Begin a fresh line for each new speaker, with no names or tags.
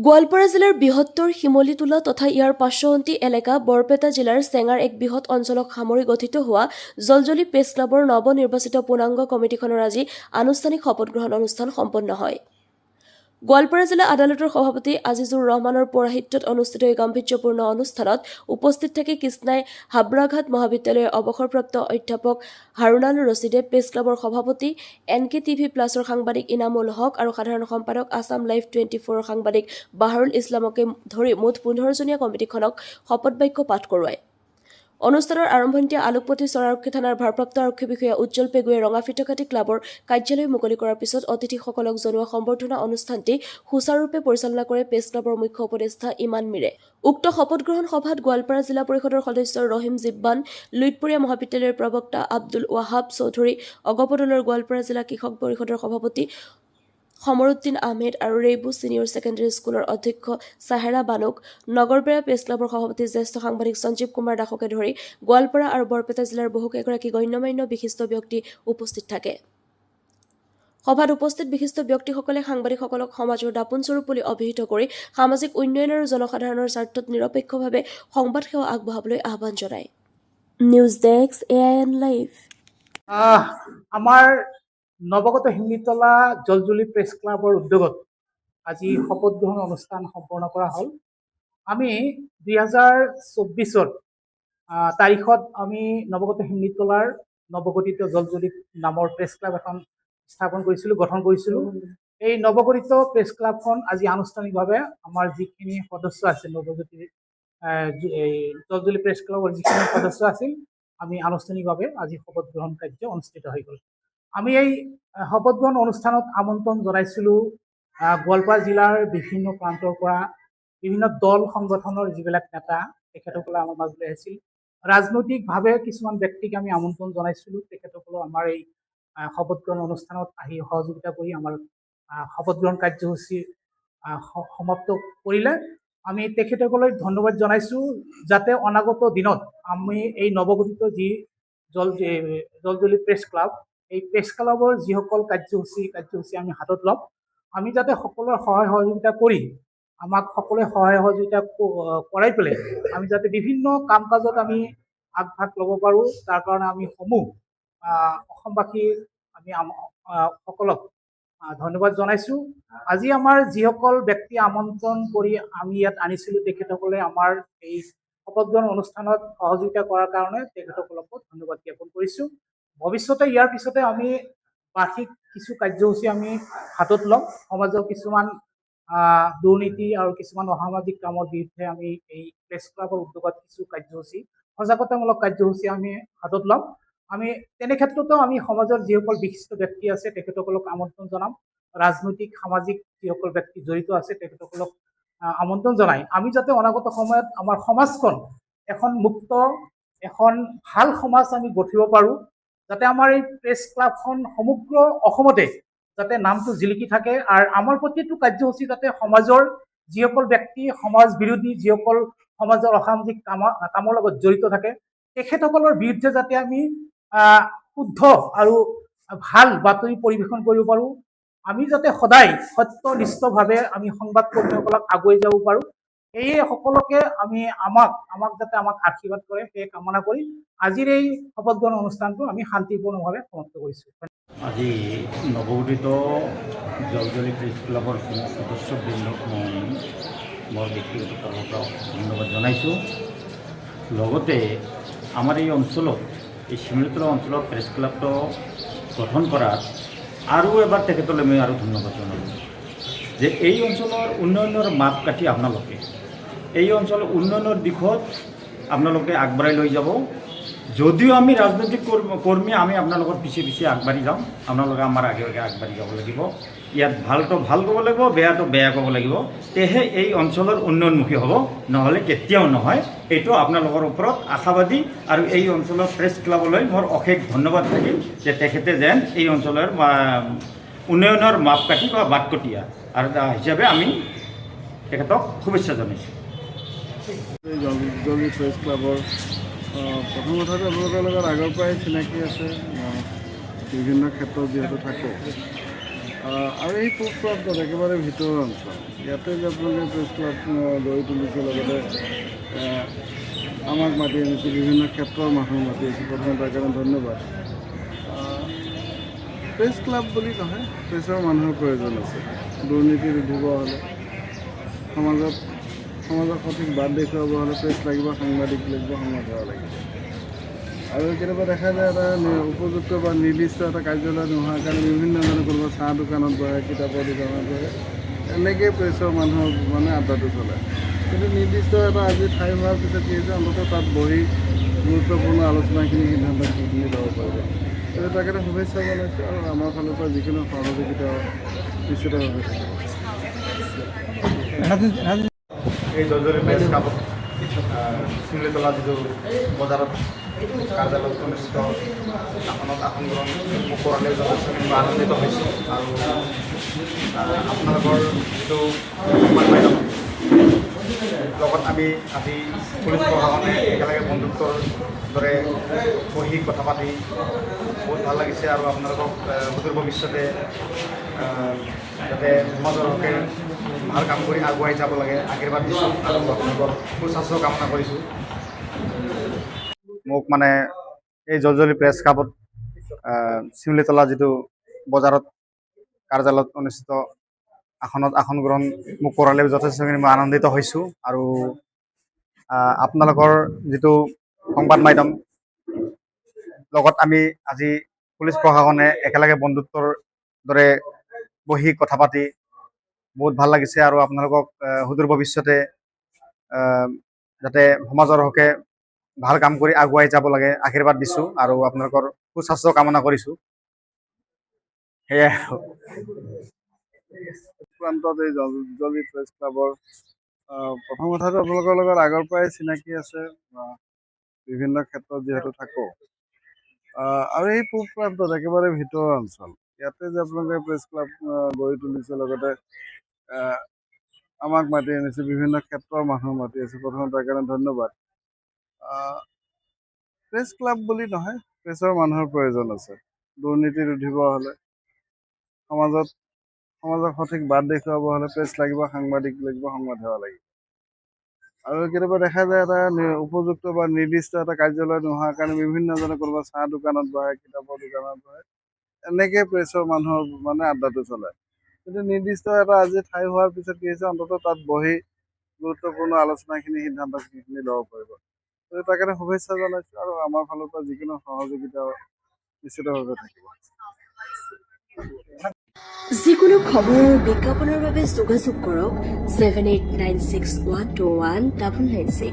গোৱালপাৰা জিলাৰ বৃহত্তৰ শিমলীটোলা তথা ইয়াৰ পাৰ্শ্বৱৰ্তী এলেকা বৰপেটা জিলাৰ চেঙাৰ এক বৃহৎ অঞ্চলক সামৰি গঠিত হোৱা জলজলি প্ৰেছ ক্লাবৰ নৱনিৰ্বাচিত পূৰ্ণাংগ কমিটিখনৰ আজি আনুষ্ঠানিক শপতগ্ৰহণ অনুষ্ঠান সম্পন্ন হয়। গোৱালপাৰা জিলা আদালতৰ সভাপতি আজিজুৰ ৰহমানৰ পৌৰাহিত্যত অনুষ্ঠিত এই গাম্ভীৰ্যপূৰ্ণ অনুষ্ঠানত উপস্থিত থাকি কৃষ্ণাই হাবৰাঘাট মহাবিদ্যালয়ৰ অৱসৰপ্ৰাপ্ত অধ্যাপক হাৰুনাল ৰছিদে, প্ৰেছ ক্লাবৰ সভাপতি NKTV প্লাছৰ সাংবাদিক ইনামুল হক আৰু সাধাৰণ সম্পাদক আছাম লাইভ 24ৰ সাংবাদিক বাহাৰুল ইছলামকে ধৰি মুঠ 15জনীয়া কমিটিখনক শপত বাক্য পাঠ কৰোৱায়। অনুষ্ঠানৰ আৰম্ভণিতে আলোকপতি চৰাৰক্ষী থানাৰ ভাৰপ্ৰাপ্ত আৰক্ষী বিষয়া উজ্জ্বল পেগুৱে ৰঙা ফিতা কাটি ক্লাবৰ কাৰ্যালয় মুকলি কৰাৰ পিছত অতিথিসকলক জনোৱা সম্বৰ্ধনা অনুষ্ঠানটি সুচাৰুৰূপে পৰিচালনা কৰে প্ৰেছ ক্লাবৰ মুখ্য উপদেষ্টা ইমান মীৰে। উক্ত শপতগ্ৰহণ সভাত গোৱালপাৰা জিলা পৰিষদৰ সদস্য ৰহিম জিব্বান, লুইতপৰীয়া মহাবিদ্যালয়ৰ প্ৰবক্তা আব্দুল ৱাহাব চৌধুৰী, অগপদলৰ গোৱালপাৰা জিলা কৃষক পৰিষদৰ সভাপতি সমৰুদ্দিন আহমেদ আৰু ৰেইবু ছিনিয়ৰ ছেকেণ্ডেৰী স্কুলৰ অধ্যক্ষ চাহেৰা বানুক, নগৰবেৰা প্ৰেছ ক্লাবৰ সভাপতি জ্যেষ্ঠ সাংবাদিক সঞ্জীৱ কুমাৰ দাসকে ধৰি গোৱালপাৰা আৰু বৰপেটা জিলাৰ বহুকেইগৰাকী গণ্যমান্য বিশিষ্ট ব্যক্তি উপস্থিত থাকে। সভাত উপস্থিত বিশিষ্ট ব্যক্তিসকলে সাংবাদিকসকলক সমাজৰ দাপোনস্বৰূপ বুলি অভিহিত কৰি সামাজিক উন্নয়ন আৰু জনসাধাৰণৰ স্বাৰ্থত নিৰপেক্ষভাৱে সংবাদ সেৱা আগবঢ়াবলৈ আহ্বান জনায়। News desk AIN live.
আমাৰ নৱগত শিমলীতলা জলজলি প্ৰেছ ক্লাবৰ উদ্যোগত আজি শপত গ্ৰহণ অনুষ্ঠান সম্পন্ন কৰা হ'ল। আমি 2024 তাৰিখত আমি নৱগত শিমলীতলাৰ নৱগঠিত জলজলি নামৰ প্ৰেছ ক্লাব এখন গঠন কৰিছিলোঁ। এই নৱগঠিত প্ৰেছ ক্লাবখন আজি আনুষ্ঠানিকভাৱে আমাৰ যিখিনি সদস্য আছিল, জলজলি প্ৰেছ ক্লাবৰ যিখিনি সদস্য আছিল, আমি আনুষ্ঠানিকভাৱে আজি শপত গ্ৰহণ কাৰ্য অনুষ্ঠিত হৈ গ'ল। আমি এই শপত গ্ৰহণ অনুষ্ঠানত আমন্ত্ৰণ জনাইছিলোঁ গোৱালপাৰা জিলাৰ বিভিন্ন প্ৰান্তৰ পৰা বিভিন্ন দল সংগঠনৰ যিবিলাক নেতা, তেখেতসকলে আমাৰ মাজলৈ আহিছিল। ৰাজনৈতিকভাৱে কিছুমান ব্যক্তিক আমি আমন্ত্ৰণ জনাইছিলোঁ, তেখেতসকলেও আমাৰ এই শপত গ্ৰহণ অনুষ্ঠানত আহি সহযোগিতা কৰি আমাৰ শপত গ্ৰহণ কাৰ্যসূচী সমাপ্ত কৰিলে। আমি তেখেতসকলক ধন্যবাদ জনাইছোঁ, যাতে অনাগত দিনত আমি এই নৱগঠিত যি জলজলি প্ৰেছ ক্লাব, এই প্ৰেছ ক্লাবৰ যিসকল কাৰ্যসূচী আমি হাতত ল'ম, আমি যাতে সকলোৰে সহায় সহযোগিতা কৰি আমাক সকলোৱে সহায় সহযোগিতা কৰাই পেলাই আমি যাতে বিভিন্ন কাম কাজত আমি আগভাগ ল'ব পাৰোঁ, তাৰ কাৰণে আমি অসমবাসী আমি সকলক ধন্যবাদ জনাইছোঁ। আজি আমাৰ যিসকল ব্যক্তি আমন্ত্ৰণ কৰি আমি ইয়াত আনিছিলোঁ, তেখেতসকলে আমাৰ এই শপত গ্ৰহণ অনুষ্ঠানত সহযোগিতা কৰাৰ কাৰণে তেখেতসকলকো ধন্যবাদ জ্ঞাপন কৰিছোঁ। ভৱিষ্যতে ইয়াৰ পিছতে আমি বাৰ্ষিক কিছু কাৰ্যসূচী আমি হাতত ল'ম। সমাজৰ কিছুমান দুৰ্নীতি আৰু কিছুমান অসামাজিক কামৰ বিৰুদ্ধে আমি এই প্ৰেছ ক্লাবৰ উদ্যোগত কিছু কাৰ্যসূচী, সজাগতামূলক কাৰ্যসূচী আমি হাতত ল'ম। আমি তেনে ক্ষেত্ৰতো আমি সমাজৰ যিসকল বিশিষ্ট ব্যক্তি আছে তেখেতসকলক আমন্ত্ৰণ জনাম। ৰাজনৈতিক সামাজিক যিসকল ব্যক্তি জড়িত আছে তেখেতসকলক আমন্ত্ৰণ জনাই আমি যাতে অনাগত সময়ত আমাৰ সমাজখন এখন মুক্ত, এখন ভাল সমাজ আমি গঢ়িব পাৰোঁ, যাতে আমাৰ এই প্ৰেছ ক্লাবখন সমগ্ৰ অসমতে যাতে নামটো জিলিকি থাকে। আৰু আমাৰ প্ৰতিটো কাৰ্যসূচী যাতে সমাজৰ যিসকল ব্যক্তি সমাজ বিৰোধী, যিসকল সমাজৰ অসামাজিক কামৰ লগত জড়িত থাকে, তেখেতসকলৰ বিৰুদ্ধে যাতে আমি শুদ্ধ আৰু ভাল বাতৰি পৰিৱেশন কৰিব পাৰোঁ। আমি যাতে সদায় সত্যনিষ্ঠভাৱে আমি সংবাদ কৰ্মীসকলক আগুৱাই যাব পাৰোঁ, সেয়ে সকলোকে আমাক যাতে আশীৰ্বাদ কৰে, সেই কামনা কৰি আজিৰ এই শপত গ্ৰহণ অনুষ্ঠানটো আমি শান্তিপূৰ্ণভাৱে সমাপ্ত কৰিছোঁ।
আজি নৱগঠিত জলজলি প্ৰেছ ক্লাবৰ সদস্যবৃন্দক মোৰ ব্যক্তিগত ফালৰ পৰা ধন্যবাদ জনাইছোঁ। লগতে আমাৰ এই অঞ্চলত, এই শিমলীতলা অঞ্চলত প্ৰেছ ক্লাবটো গঠন কৰাত আৰু এবাৰ তেখেতলৈ মই আৰু ধন্যবাদ জনালোঁ যে এই অঞ্চলৰ উন্নয়নৰ মাপকাঠি আপোনালোকে এই অঞ্চলৰ উন্নয়নৰ দিশত আপোনালোকে আগবঢ়াই লৈ যাব। যদিও আমি ৰাজনৈতিক কৰ্মী, আমি আপোনালোকৰ পিছে আগবাঢ়ি যাম, আপোনালোকে আমাৰ আগে আগবাঢ়ি যাব লাগিব। ইয়াত ভালটো ভাল ক'ব লাগিব, বেয়াটো বেয়া ক'ব লাগিব, তেহে এই অঞ্চলৰ উন্নয়নমুখী হ'ব, নহ'লে কেতিয়াও নহয়। এইটো আপোনালোকৰ ওপৰত আশাবাদী। আৰু এই অঞ্চলৰ প্ৰেছ ক্লাবলৈ মোৰ অশেষ ধন্যবাদ থাকিল যে তেখেতে যেন এই অঞ্চলৰ উন্নয়নৰ মাপকাঠি বা বাটকটীয়া আৰু হিচাপে আমি তেখেতক শুভেচ্ছা জনাইছোঁ।
জলজলি প্ৰেছ ক্লাবৰ প্ৰথম কথাটো আপোনালোকৰ লগত আগৰ পৰাই চিনাকি আছে, বিভিন্ন ক্ষেত্ৰত যিহেতু থাকে, আৰু এই পূব প্ৰান্তত একেবাৰে ভিতৰৰ অঞ্চল ইয়াতে যে আপোনালোকে প্ৰেছ ক্লাব গঢ়ি তুলিছে লগতে আমাক মাতি আনিছে বিভিন্ন ক্ষেত্ৰৰ মানুহ মাতি আনিছে প্ৰথমে তাৰ কাৰণে ধন্যবাদ প্ৰেছ ক্লাব বুলি নহয় প্ৰেছৰ মানুহৰ প্ৰয়োজন আছে দুৰ্নীতি ৰুধিব হ'লে সমাজত সঠিক বাট দেখুৱাব হ'লে প্ৰেছ লাগিব সাংবাদিক লাগিব সংবাদ হ'ব লাগিব আৰু কেতিয়াবা দেখা যায় এটা উপযুক্ত বা নিৰ্দিষ্ট এটা কাৰ্যালয় নোহোৱাৰ কাৰণে বিভিন্নজনে কোনোবা চাহ দোকানত বহে কিতাপৰ দোকানত বহে এনেকৈয়ে প্ৰেছৰ মানুহৰ মানে আড্ডাটো চলে কিন্তু নিৰ্দিষ্ট এটা আজি ঠাই হোৱাৰ পিছত কি হৈছে অন্ততঃ তাত বহি গুৰুত্বপূৰ্ণ আলোচনাখিনি সিদ্ধান্তখিনি ল'ব পাৰিব গতিকে তাৰ কাৰণে শুভেচ্ছা জনাইছোঁ আৰু আমাৰ ফালৰ পৰা যিকোনো সহযোগিতা নিশ্চিতভাৱে থাকিব
এই জলজলি প্ৰেছ ক্লাবত শিমলুতলা যিটো বজাৰত কাৰ্যালয়ত অনুষ্ঠিত আসন গ্ৰহণ কৰালে যথেষ্টখিনি আনন্দিত হৈছোঁ আৰু আপোনালোকৰ যিটো সংবাদ মাধ্যম লগত আমি আজি পুলিচ প্ৰশাসনে একেলগে বন্ধুত্বৰ দৰে বহি কথা পাতি বহুত ভাল লাগিছে আৰু আপোনালোকক সুদূৰ ভৱিষ্যতে যাতে সমাজৰ হকে ভাল কাম কৰি আগুৱাই যাব লাগে আশীৰ্বাদ দিছোঁ আৰু আপোনালোকৰ সুস্বাস্থ্য কামনা কৰিছোঁ মোক মানে এই জলজলি প্ৰেছ ক্লাবত শিমলুতলা যিটো বজাৰত কাৰ্যালয়ত অনুষ্ঠিত আসন গ্ৰহণ মোক কৰালে যথেষ্টখিনি মই আনন্দিত হৈছোঁ আৰু আপোনালোকৰ যিটো সংবাদ মাধ্যম লগত আমি আজি পুলিচ প্ৰশাসনে একেলগে বন্ধুত্বৰ দৰে বহি কথা পাতি বহুত ভাল লাগিছে আৰু আপোনালোকক সুদূৰ ভৱিষ্যতে যাতে সমাজৰ হকে ভাল কাম কৰি আগুৱাই যাব লাগে আশীৰ্বাদ দিছোঁ আৰু আপোনালোকৰ সুস্বাস্থ্য কামনা কৰিছোঁ সেয়াই আৰু
প্ৰান্তত এই জলজলি প্ৰেছ ক্লাবৰ প্ৰথম কথাটো আপোনালোকৰ লগত আগৰ পৰাই চিনাকি আছে বিভিন্ন ক্ষেত্ৰত যিহেতু থাকোঁ আৰু এই পূব প্ৰান্তত একেবাৰে ভিতৰৰ অঞ্চল ইয়াতে যে আপোনালোকে প্ৰেছ ক্লাব গঢ়ি তুলিছে লগতে আমাক মাতি আনিছে বিভিন্ন ক্ষেত্ৰৰ মানুহ মাতি আছে প্ৰথমে তাৰ কাৰণে ধন্যবাদ প্ৰেছ ক্লাব বুলি নহয় প্ৰেছৰ মানুহৰ প্ৰয়োজন আছে দুৰ্নীতি ৰুধিব হ'লে সমাজত সঠিক বাট দেখুৱাব হ'লে প্ৰেছ লাগিব সাংবাদিক লাগিব সংবাদ হ'ব লাগিব আৰু কেতিয়াবা দেখা যায় এটা উপযুক্ত বা নিৰ্দিষ্ট এটা কাৰ্যালয় নোহোৱাৰ কাৰণে বিভিন্নজনে কোনোবা চাহ দোকানত বহে কিতাপৰ দোকানত বহে এনেকৈয়ে প্ৰেছৰ মানুহৰ মানে আড্ডাটো চলে কিন্তু নিৰ্দিষ্ট এটা আজি ঠাই হোৱাৰ পিছত কি হৈছে অন্ততঃ তাত বহি গুৰুত্বপূৰ্ণ আলোচনাখিনি সিদ্ধান্তখিনি ল'ব পাৰিব গতিকে তাৰ কাৰণে শুভেচ্ছা জনাইছোঁ আৰু আমাৰ ফালৰ পৰা যিকোনো সহযোগিতা নিশ্চিতভাৱে থাকিব
যিকোনো খবৰ আৰু বিজ্ঞাপনৰ বাবে যোগাযোগ কৰক 7896121996